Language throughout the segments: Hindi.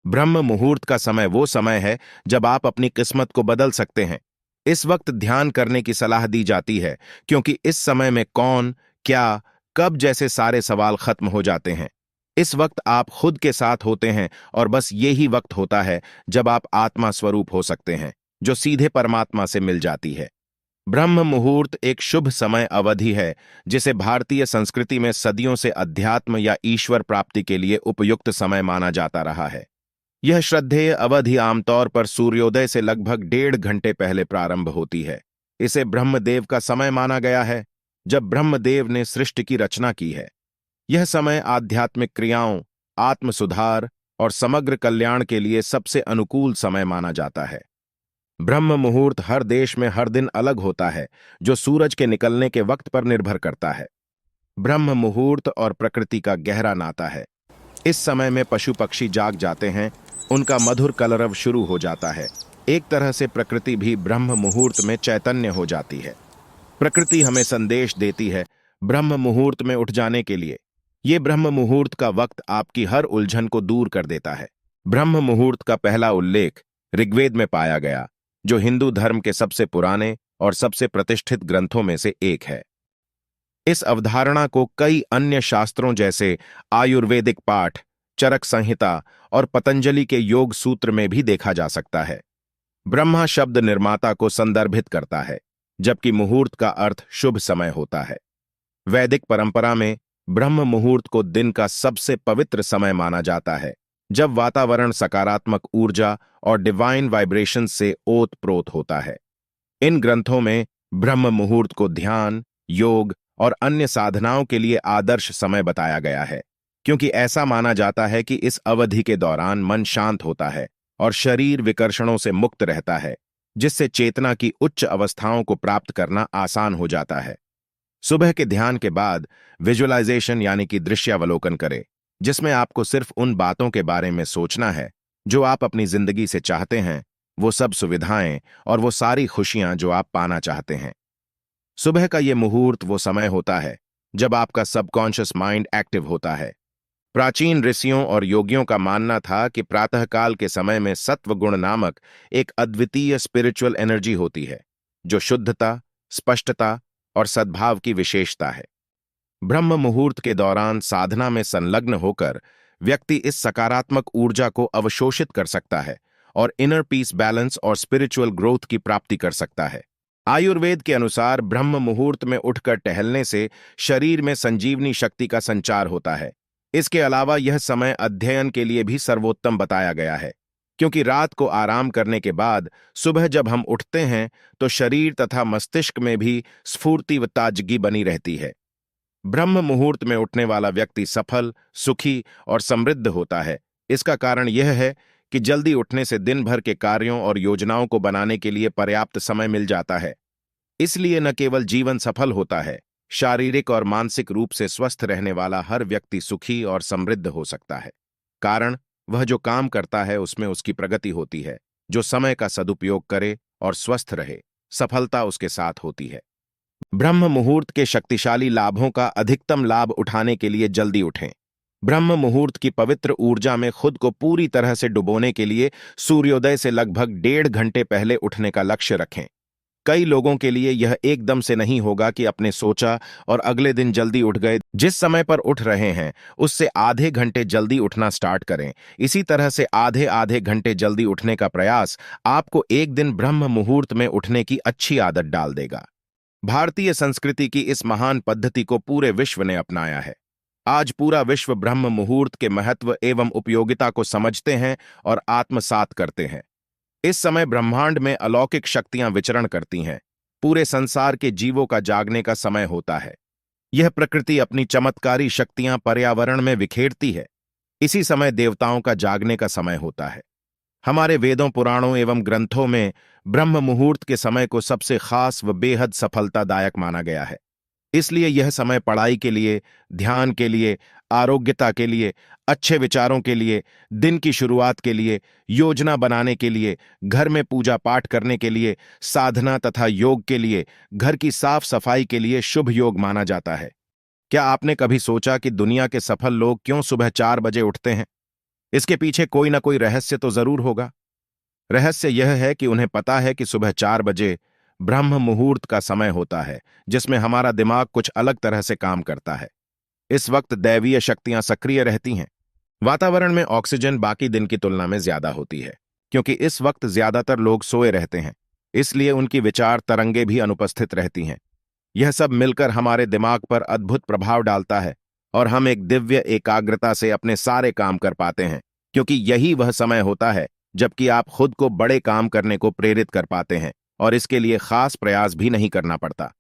ब्रह्म मुहूर्त का समय वो समय है जब आप अपनी किस्मत को बदल सकते हैं। इस वक्त ध्यान करने की सलाह दी जाती है, क्योंकि इस समय में कौन, क्या, कब जैसे सारे सवाल खत्म हो जाते हैं। इस वक्त आप खुद के साथ होते हैं और बस यही वक्त होता है जब आप आत्मा स्वरूप हो सकते हैं, जो सीधे परमात्मा से मिल जाती है। ब्रह्म मुहूर्त एक शुभ समय अवधि है, जिसे भारतीय संस्कृति में सदियों से अध्यात्म या ईश्वर प्राप्ति के लिए उपयुक्त समय माना जाता रहा है। यह श्रद्धेय अवधि आमतौर पर सूर्योदय से लगभग 1.5 घंटे पहले प्रारंभ होती है। इसे ब्रह्मदेव का समय माना गया है, जब ब्रह्मदेव ने सृष्टि की रचना की है। यह समय आध्यात्मिक क्रियाओं, आत्म सुधार और समग्र कल्याण के लिए सबसे अनुकूल समय माना जाता है। ब्रह्म मुहूर्त हर देश में हर दिन अलग होता है, जो सूरज के निकलने के वक्त पर निर्भर करता है। ब्रह्म मुहूर्त और प्रकृति का गहरा नाता है। इस समय में पशु पक्षी जाग जाते हैं, उनका मधुर कलरव शुरू हो जाता है। एक तरह से प्रकृति भी ब्रह्म मुहूर्त में चैतन्य हो जाती है। प्रकृति हमें संदेश देती है ब्रह्म मुहूर्त में उठ जाने के लिए। ये ब्रह्म मुहूर्त का वक्त आपकी हर उलझन को दूर कर देता है। ब्रह्म मुहूर्त का पहला उल्लेख ऋग्वेद में पाया गया, जो हिंदू धर्म के सबसे पुराने और सबसे प्रतिष्ठित ग्रंथों में से एक है। इस अवधारणा को कई अन्य शास्त्रों जैसे आयुर्वेदिक पाठ, चरक संहिता और पतंजलि के योग सूत्र में भी देखा जा सकता है। ब्रह्मा शब्द निर्माता को संदर्भित करता है, जबकि मुहूर्त का अर्थ शुभ समय होता है। वैदिक परंपरा में ब्रह्म मुहूर्त को दिन का सबसे पवित्र समय माना जाता है, जब वातावरण सकारात्मक ऊर्जा और डिवाइन वाइब्रेशन से ओत-प्रोत होता है। इन ग्रंथों में ब्रह्म मुहूर्त को ध्यान, योग और अन्य साधनाओं के लिए आदर्श समय बताया गया है, क्योंकि ऐसा माना जाता है कि इस अवधि के दौरान मन शांत होता है और शरीर विकर्षणों से मुक्त रहता है, जिससे चेतना की उच्च अवस्थाओं को प्राप्त करना आसान हो जाता है। सुबह के ध्यान के बाद विजुअलाइजेशन यानी कि दृश्यावलोकन करें, जिसमें आपको सिर्फ उन बातों के बारे में सोचना है जो आप अपनी जिंदगी से चाहते हैं, वो सब सुविधाएं और वो सारी खुशियां जो आप पाना चाहते हैं। सुबह का ये मुहूर्त वो समय होता है जब आपका सबकॉन्शियस माइंड एक्टिव होता है। प्राचीन ऋषियों और योगियों का मानना था कि प्रातःकाल के समय में सत्व गुण नामक एक अद्वितीय स्पिरिचुअल एनर्जी होती है, जो शुद्धता, स्पष्टता और सद्भाव की विशेषता है। ब्रह्म मुहूर्त के दौरान साधना में संलग्न होकर व्यक्ति इस सकारात्मक ऊर्जा को अवशोषित कर सकता है और इनर पीस, बैलेंस और स्पिरिचुअल ग्रोथ की प्राप्ति कर सकता है। आयुर्वेद के अनुसार ब्रह्म मुहूर्त में उठकर टहलने से शरीर में संजीवनी शक्ति का संचार होता है। इसके अलावा यह समय अध्ययन के लिए भी सर्वोत्तम बताया गया है, क्योंकि रात को आराम करने के बाद सुबह जब हम उठते हैं तो शरीर तथा मस्तिष्क में भी स्फूर्ति व ताजगी बनी रहती है। ब्रह्म मुहूर्त में उठने वाला व्यक्ति सफल, सुखी और समृद्ध होता है। इसका कारण यह है कि जल्दी उठने से दिन भर के कार्यों और योजनाओं को बनाने के लिए पर्याप्त समय मिल जाता है। इसलिए न केवल जीवन सफल होता है, शारीरिक और मानसिक रूप से स्वस्थ रहने वाला हर व्यक्ति सुखी और समृद्ध हो सकता है। कारण वह जो काम करता है उसमें उसकी प्रगति होती है। जो समय का सदुपयोग करे और स्वस्थ रहे, सफलता उसके साथ होती है। ब्रह्म मुहूर्त के शक्तिशाली लाभों का अधिकतम लाभ उठाने के लिए जल्दी उठें। ब्रह्म मुहूर्त की पवित्र ऊर्जा में खुद को पूरी तरह से डुबोने के लिए सूर्योदय से लगभग 1.5 घंटे पहले उठने का लक्ष्य रखें। कई लोगों के लिए यह एकदम से नहीं होगा कि अपने सोचा और अगले दिन जल्दी उठ गए। जिस समय पर उठ रहे हैं उससे आधे घंटे जल्दी उठना स्टार्ट करें। इसी तरह से आधे आधे घंटे जल्दी उठने का प्रयास आपको एक दिन ब्रह्म मुहूर्त में उठने की अच्छी आदत डाल देगा। भारतीय संस्कृति की इस महान पद्धति को पूरे विश्व ने अपनाया है। आज पूरा विश्व ब्रह्म मुहूर्त के महत्व एवं उपयोगिता को समझते हैं और आत्मसात करते हैं। इस समय ब्रह्मांड में अलौकिक शक्तियां विचरण करती हैं। पूरे संसार के जीवों का जागने का समय होता है। यह प्रकृति अपनी चमत्कारी शक्तियां पर्यावरण में बिखेरती है। इसी समय देवताओं का जागने का समय होता है। हमारे वेदों, पुराणों एवं ग्रंथों में ब्रह्म मुहूर्त के समय को सबसे खास व बेहद सफलतादायक माना गया है। इसलिए यह समय पढ़ाई के लिए, ध्यान के लिए, आरोग्यता के लिए, अच्छे विचारों के लिए, दिन की शुरुआत के लिए, योजना बनाने के लिए, घर में पूजा पाठ करने के लिए, साधना तथा योग के लिए, घर की साफ सफाई के लिए शुभ योग माना जाता है। क्या आपने कभी सोचा कि दुनिया के सफल लोग क्यों सुबह 4 बजे उठते हैं? इसके पीछे कोई ना कोई रहस्य तो जरूर होगा। रहस्य यह है कि उन्हें पता है कि सुबह 4 बजे ब्रह्म मुहूर्त का समय होता है, जिसमें हमारा दिमाग कुछ अलग तरह से काम करता है। इस वक्त दैवीय शक्तियां सक्रिय रहती हैं। वातावरण में ऑक्सीजन बाकी दिन की तुलना में ज्यादा होती है, क्योंकि इस वक्त ज्यादातर लोग सोए रहते हैं। इसलिए उनकी विचार तरंगे भी अनुपस्थित रहती हैं। यह सब मिलकर हमारे दिमाग पर अद्भुत प्रभाव डालता है और हम एक दिव्य एकाग्रता से अपने सारे काम कर पाते हैं, क्योंकि यही वह समय होता है जबकि आप खुद को बड़े काम करने को प्रेरित कर पाते हैं और इसके लिए खास प्रयास भी नहीं करना पड़ता।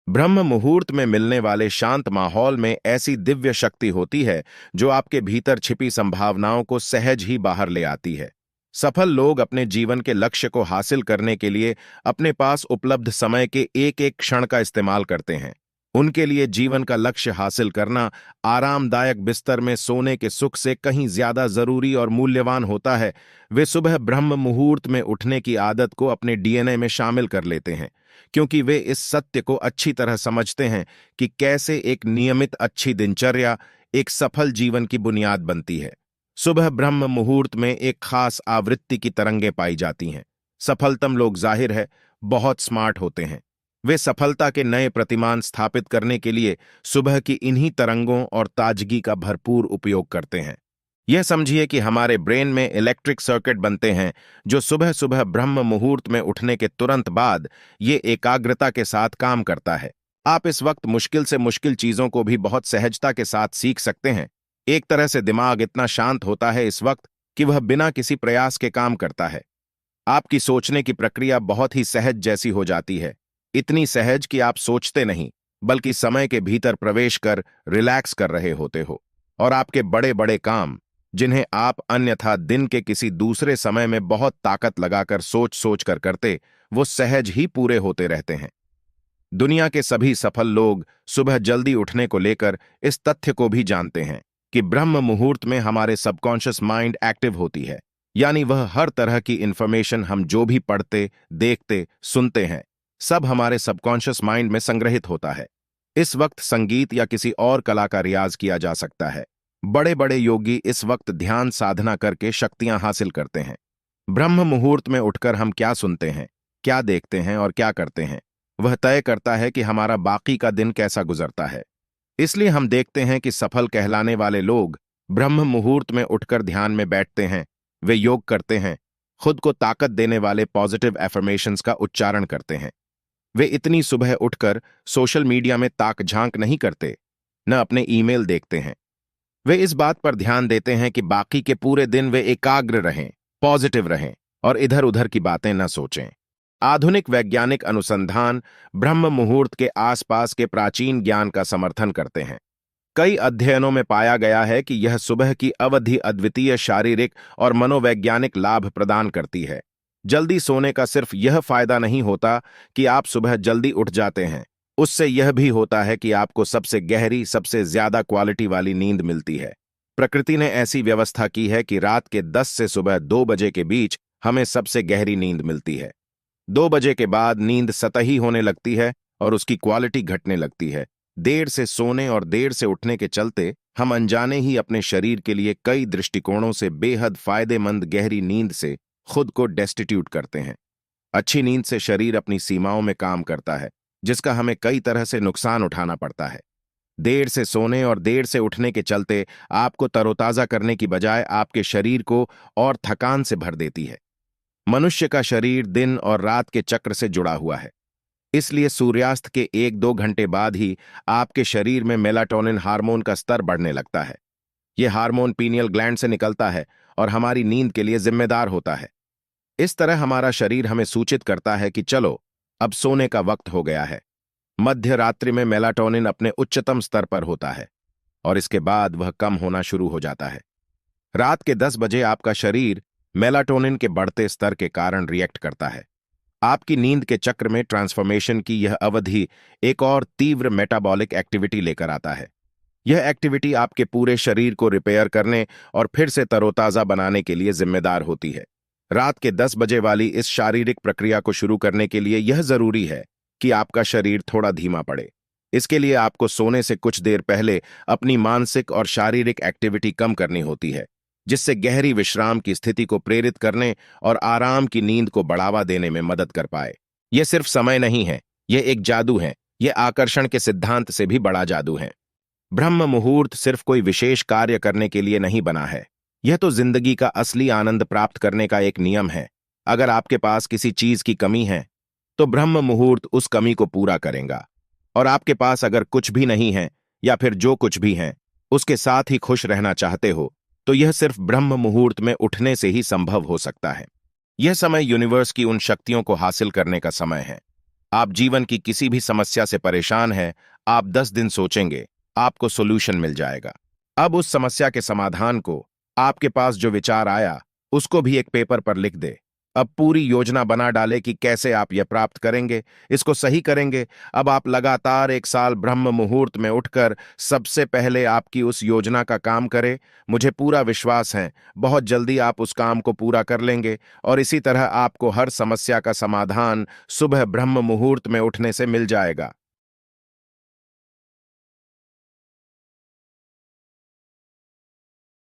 ब्रह्म मुहूर्त में मिलने वाले शांत माहौल में ऐसी दिव्य शक्ति होती है जो आपके भीतर छिपी संभावनाओं को सहज ही बाहर ले आती है। सफल लोग अपने जीवन के लक्ष्य को हासिल करने के लिए अपने पास उपलब्ध समय के एक एक क्षण का इस्तेमाल करते हैं। उनके लिए जीवन का लक्ष्य हासिल करना आरामदायक बिस्तर में सोने के सुख से कहीं ज्यादा जरूरी और मूल्यवान होता है। वे सुबह ब्रह्म मुहूर्त में उठने की आदत को अपने डीएनए में शामिल कर लेते हैं, क्योंकि वे इस सत्य को अच्छी तरह समझते हैं कि कैसे एक नियमित अच्छी दिनचर्या एक सफल जीवन की बुनियाद बनती है। सुबह ब्रह्म मुहूर्त में एक खास आवृत्ति की तरंगें पाई जाती हैं। सफलतम लोग जाहिर है बहुत स्मार्ट होते हैं। वे सफलता के नए प्रतिमान स्थापित करने के लिए सुबह की इन्हीं तरंगों और ताजगी का भरपूर उपयोग करते हैं। यह समझिए कि हमारे ब्रेन में इलेक्ट्रिक सर्किट बनते हैं जो सुबह सुबह ब्रह्म मुहूर्त में उठने के तुरंत बाद ये एकाग्रता के साथ काम करता है। आप इस वक्त मुश्किल से मुश्किल चीजों को भी बहुत सहजता के साथ सीख सकते हैं। एक तरह से दिमाग इतना शांत होता है इस वक्त कि वह बिना किसी प्रयास के काम करता है। आपकी सोचने की प्रक्रिया बहुत ही सहज जैसी हो जाती है, इतनी सहज कि आप सोचते नहीं बल्कि समय के भीतर प्रवेश कर रिलैक्स कर रहे होते हो, और आपके बड़े बड़े काम जिन्हें आप अन्यथा दिन के किसी दूसरे समय में बहुत ताकत लगाकर सोच सोच कर करते, वो सहज ही पूरे होते रहते हैं। दुनिया के सभी सफल लोग सुबह जल्दी उठने को लेकर इस तथ्य को भी जानते हैं कि ब्रह्म मुहूर्त में हमारे सबकॉन्शियस माइंड एक्टिव होती है, यानी वह हर तरह की इंफॉर्मेशन हम जो भी पढ़ते, देखते, सुनते हैं, सब हमारे सबकॉन्शियस माइंड में संग्रहित होता है। इस वक्त संगीत या किसी और कला का रियाज किया जा सकता है। बड़े बड़े योगी इस वक्त ध्यान साधना करके शक्तियां हासिल करते हैं। ब्रह्म मुहूर्त में उठकर हम क्या सुनते हैं, क्या देखते हैं और क्या करते हैं, वह तय करता है कि हमारा बाकी का दिन कैसा गुजरता है। इसलिए हम देखते हैं कि सफल कहलाने वाले लोग ब्रह्म मुहूर्त में उठकर ध्यान में बैठते हैं, वे योग करते हैं, खुद को ताकत देने वाले पॉजिटिव एफर्मेशंस का उच्चारण करते हैं। वे इतनी सुबह उठकर सोशल मीडिया में ताक झांक नहीं करते, न अपने ईमेल देखते हैं। वे इस बात पर ध्यान देते हैं कि बाकी के पूरे दिन वे एकाग्र रहें, पॉजिटिव रहें और इधर उधर की बातें न सोचें। आधुनिक वैज्ञानिक अनुसंधान ब्रह्म मुहूर्त के आसपास के प्राचीन ज्ञान का समर्थन करते हैं। कई अध्ययनों में पाया गया है कि यह सुबह की अवधि अद्वितीय शारीरिक और मनोवैज्ञानिक लाभ प्रदान करती है। जल्दी सोने का सिर्फ यह फायदा नहीं होता कि आप सुबह जल्दी उठ जाते हैं, उससे यह भी होता है कि आपको सबसे गहरी, सबसे ज्यादा क्वालिटी वाली नींद मिलती है। प्रकृति ने ऐसी व्यवस्था की है कि रात के 10 से सुबह 2 बजे के बीच हमें सबसे गहरी नींद मिलती है। 2 बजे के बाद नींद सतही होने लगती है और उसकी क्वालिटी घटने लगती है। देर से सोने और देर से उठने के चलते हम अनजाने ही अपने शरीर के लिए कई दृष्टिकोणों से बेहद फायदेमंद गहरी नींद से खुद को डेस्टिट्यूट करते हैं। अच्छी नींद से शरीर अपनी सीमाओं में काम करता है, जिसका हमें कई तरह से नुकसान उठाना पड़ता है। देर से सोने और देर से उठने के चलते आपको तरोताजा करने की बजाय आपके शरीर को और थकान से भर देती है। मनुष्य का शरीर दिन और रात के चक्र से जुड़ा हुआ है, इसलिए सूर्यास्त के 1-2 घंटे बाद ही आपके शरीर में मेलाटोनिन हार्मोन का स्तर बढ़ने लगता है। यह हार्मोन पीनियल ग्लैंड से निकलता है और हमारी नींद के लिए जिम्मेदार होता है। इस तरह हमारा शरीर हमें सूचित करता है कि चलो, अब सोने का वक्त हो गया है। मध्य रात्रि में मेलाटोनिन अपने उच्चतम स्तर पर होता है और इसके बाद वह कम होना शुरू हो जाता है। रात के 10 बजे आपका शरीर मेलाटोनिन के बढ़ते स्तर के कारण रिएक्ट करता है। आपकी नींद के चक्र में ट्रांसफॉर्मेशन की यह अवधि एक और तीव्र मेटाबॉलिक एक्टिविटी लेकर आता है। यह एक्टिविटी आपके पूरे शरीर को रिपेयर करने और फिर से तरोताजा बनाने के लिए जिम्मेदार होती है। रात के 10 बजे वाली इस शारीरिक प्रक्रिया को शुरू करने के लिए यह जरूरी है कि आपका शरीर थोड़ा धीमा पड़े। इसके लिए आपको सोने से कुछ देर पहले अपनी मानसिक और शारीरिक एक्टिविटी कम करनी होती है। जिससे गहरी विश्राम की स्थिति को प्रेरित करने और आराम की नींद को बढ़ावा देने में मदद कर पाए। यह सिर्फ समय नहीं है, यह एक जादू है। यह आकर्षण के सिद्धांत से भी बड़ा जादू है। ब्रह्म मुहूर्त सिर्फ कोई विशेष कार्य करने के लिए नहीं बना है। यह तो जिंदगी का असली आनंद प्राप्त करने का एक नियम है। अगर आपके पास किसी चीज की कमी है, तो ब्रह्म मुहूर्त उस कमी को पूरा करेगा। और आपके पास अगर कुछ भी नहीं है, या फिर जो कुछ भी है उसके साथ ही खुश रहना चाहते हो, तो यह सिर्फ ब्रह्म मुहूर्त में उठने से ही संभव हो सकता है। यह समय यूनिवर्स की उन शक्तियों को हासिल करने का समय है। आप जीवन की किसी भी समस्या से परेशान हैं, आप 10 दिन सोचेंगे, आपको सॉल्यूशन मिल जाएगा। अब उस समस्या के समाधान को, आपके पास जो विचार आया उसको भी एक पेपर पर लिख दे। अब पूरी योजना बना डाले कि कैसे आप यह प्राप्त करेंगे, इसको सही करेंगे। अब आप लगातार 1 साल ब्रह्म मुहूर्त में उठकर सबसे पहले आपकी उस योजना का काम करें। मुझे पूरा विश्वास है बहुत जल्दी आप उस काम को पूरा कर लेंगे, और इसी तरह आपको हर समस्या का समाधान सुबह ब्रह्म मुहूर्त में उठने से मिल जाएगा।